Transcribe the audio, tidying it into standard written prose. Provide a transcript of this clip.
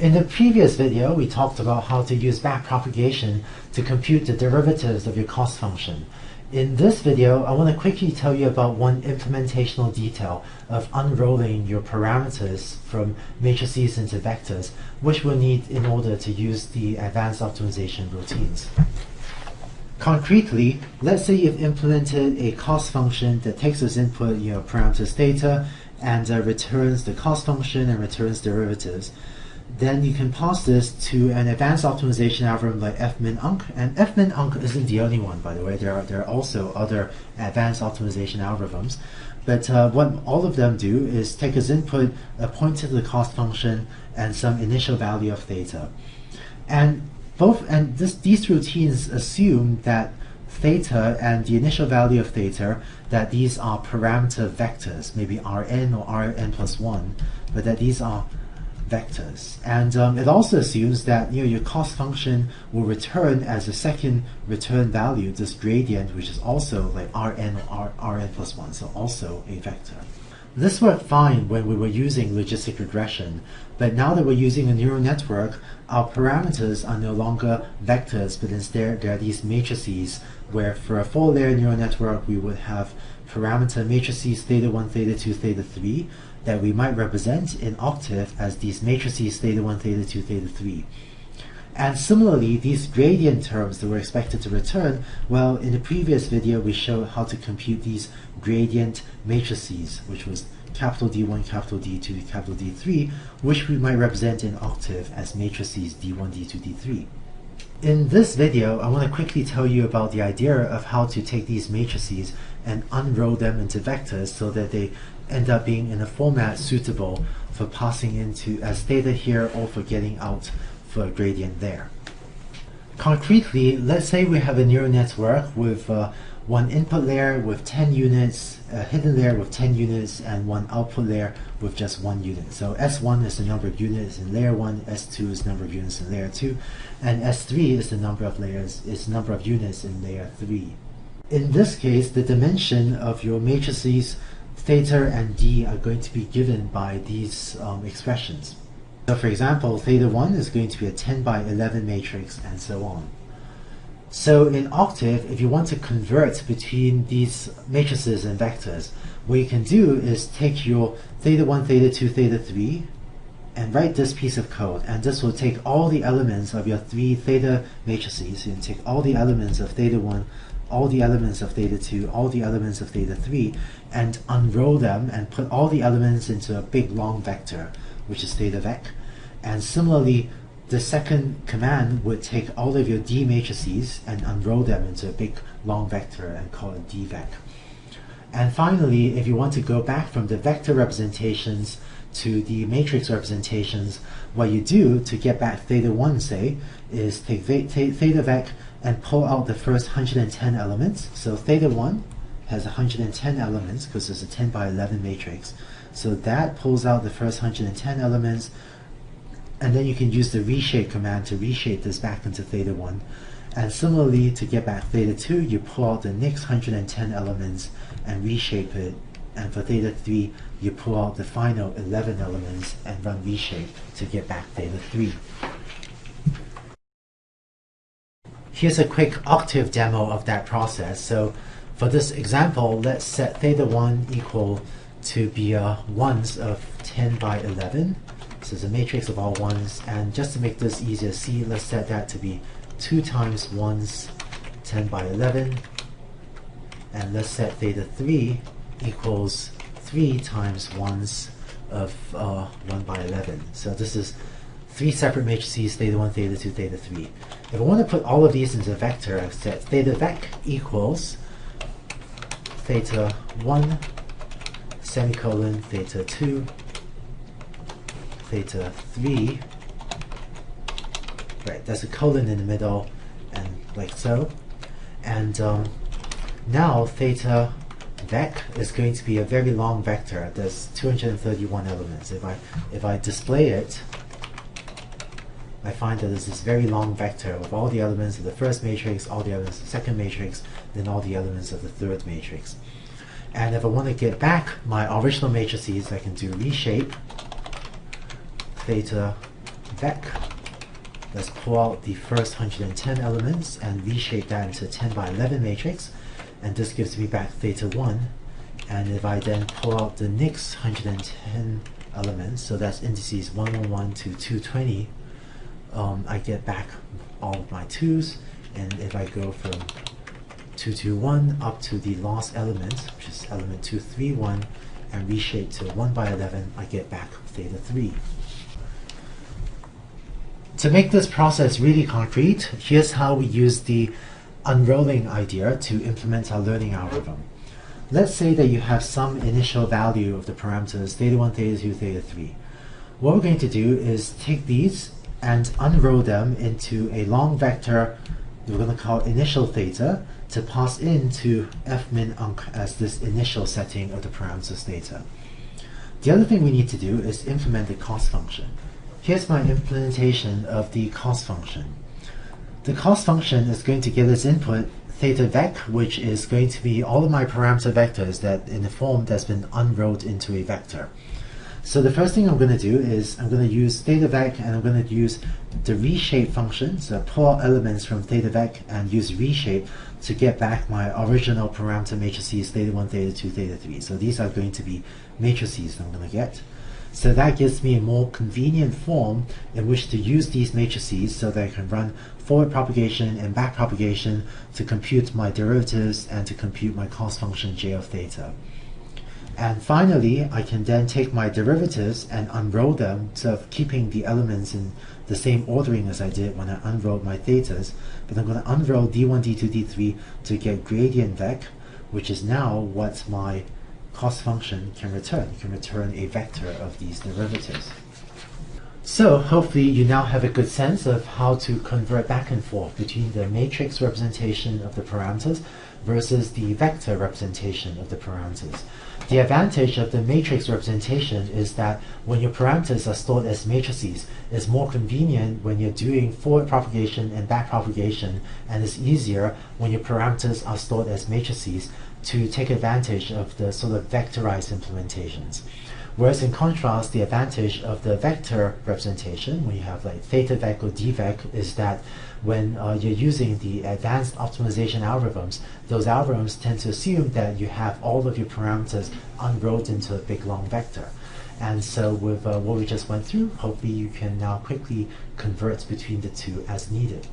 In the previous video, we talked about how to use backpropagation to compute the derivatives of your cost function. In this video, I want to quickly tell you about one implementational detail of unrolling your parameters from matrices into vectors, which we'll need in order to use the advanced optimization routines. Concretely, let's say you've implemented a cost function that takes as input your parameters theta and returns the cost function and returns derivatives. Then you can pass this to an advanced optimization algorithm like fmin-unc, and fmin-unc isn't the only one, by the way. There are also other advanced optimization algorithms, but what all of them do is take as input a pointer to the cost function and some initial value of theta. These routines assume that theta and the initial value of theta, that these are parameter vectors, maybe Rn or Rn plus 1, but that these are vectors. And it also assumes that your cost function will return as a second return value this gradient, which is also like Rn or Rn plus 1, so also a vector. This worked fine when we were using logistic regression, but now that we're using a neural network, our parameters are no longer vectors, but instead there are these matrices, where for a 4-layer neural network we would have parameter matrices theta 1, theta 2, theta 3 that we might represent in octave as these matrices theta 1, theta 2, theta 3. And similarly, these gradient terms that we're expected to return, well, in the previous video we showed how to compute these gradient matrices, which was capital D1, capital D2, capital D3, which we might represent in octave as matrices D1, D2, D3. In this video, I want to quickly tell you about the idea of how to take these matrices and unroll them into vectors so that they end up being in a format suitable for passing into as theta here or for getting out for a gradient there. Concretely, let's say we have a neural network with one input layer with 10 units, a hidden layer with 10 units, and one output layer with just 1 unit. So S1 is the number of units in layer 1, S2 is the number of units in layer 2, and S3 is the number of units in layer 3. In this case, the dimension of your matrices theta and d are going to be given by these expressions. So for example, theta 1 is going to be a 10 by 11 matrix, and so on. So in octave, if you want to convert between these matrices and vectors, what you can do is take your theta 1, theta 2, theta 3 and write this piece of code, and this will take all the elements of your 3 theta matrices. You can take all the elements of theta 1, all the elements of theta 2, all the elements of theta 3, and unroll them and put all the elements into a big long vector, which is theta vec. And similarly, the second command would take all of your D matrices and unroll them into a big long vector and call it dvec. And finally, if you want to go back from the vector representations to the matrix representations, what you do to get back theta 1, say, is take theta vec and pull out the first 110 elements. So theta 1 has 110 elements because it's a 10 by 11 matrix. So that pulls out the first 110 elements, and then you can use the reshape command to reshape this back into theta 1. And similarly, to get back theta 2, you pull out the next 110 elements and reshape it. And for theta 3, you pull out the final 11 elements and run reshape to get back theta 3. Here's a quick octave demo of that process. So for this example, let's set theta 1 equal to be ones of 10 by 11. So it's a matrix of all ones, and just to make this easier to see, let's set that to be 2 times ones 10 by 11, and let's set theta 3 equals 3 times ones of 1 by 11. So this is 3 separate matrices, theta 1, theta 2, theta 3. If I want to put all of these into a vector, I've set theta vec equals theta 1 semicolon theta 2 theta 3, right, there's a colon in the middle, and like so. And now theta vec is going to be a very long vector. There's 231 elements. If I display it, I find that there's this very long vector with all the elements of the first matrix, all the elements of the second matrix, then all the elements of the third matrix. And if I want to get back my original matrices, I can do reshape theta vec. Let's pull out the first 110 elements and reshape that into a 10 by 11 matrix, and this gives me back theta 1. And if I then pull out the next 110 elements, so that's indices 111 to 220, I get back all of my 2's, and if I go from 221 up to the last element, which is element 231, and reshape to 1 by 11, I get back theta 3. To make this process really concrete, here's how we use the unrolling idea to implement our learning algorithm. Let's say that you have some initial value of the parameters theta 1, theta 2, theta 3. What we're going to do is take these and unroll them into a long vector we're going to call initial theta to pass into fmin_unc as this initial setting of the parameters theta. The other thing we need to do is implement the cost function. Here's my implementation of the cost function. The cost function is going to give us input theta vec, which is going to be all of my parameter vectors that in the form that's been unrolled into a vector. So the first thing I'm going to do is I'm going to use theta vec, and I'm going to use the reshape function, so pull out elements from theta vec and use reshape to get back my original parameter matrices theta 1, theta 2, theta 3. So these are going to be matrices that I'm going to get. So that gives me a more convenient form in which to use these matrices so that I can run forward propagation and back propagation to compute my derivatives and to compute my cost function j of theta. And finally, I can then take my derivatives and unroll them, so keeping the elements in the same ordering as I did when I unrolled my thetas. But I'm going to unroll d1, d2, d3 to get gradient vec, which is now what my cost function can return. It can return a vector of these derivatives. So hopefully you now have a good sense of how to convert back and forth between the matrix representation of the parameters versus the vector representation of the parameters. The advantage of the matrix representation is that when your parameters are stored as matrices, it's more convenient when you're doing forward propagation and back propagation, and it's easier when your parameters are stored as matrices to take advantage of the sort of vectorized implementations. Whereas in contrast, the advantage of the vector representation, when you have like theta vec or d vec, is that when you're using the advanced optimization algorithms, those algorithms tend to assume that you have all of your parameters unrolled into a big long vector. And so with what we just went through, hopefully you can now quickly convert between the two as needed.